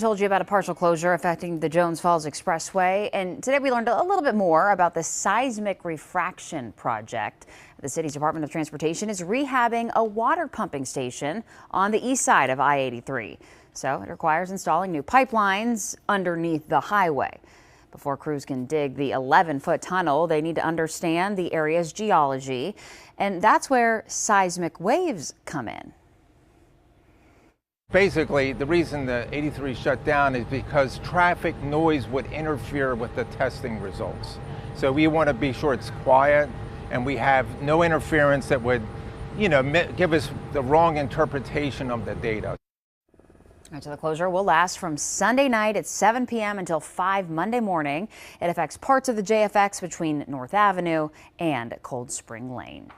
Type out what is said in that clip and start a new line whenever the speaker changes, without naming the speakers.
told you about a partial closure affecting the Falls Expressway, and today we learned a little bit more about the seismic refraction project. The city's Department of Transportation is rehabbing a water pumping station on the east side of I-83. So it requires installing new pipelines underneath the highway. Before crews can dig the 11-foot tunnel, they need to understand the area's geology, and that's where seismic waves come in.
Basically, the reason the 83 shut down is because traffic noise would interfere with the testing results. So we want to be sure it's quiet and we have no interference that would, give us the wrong interpretation of the data.
So the closure will last from Sunday night at 7 p.m. until 5 Monday morning. It affects parts of the JFX between North Avenue and Cold Spring Lane.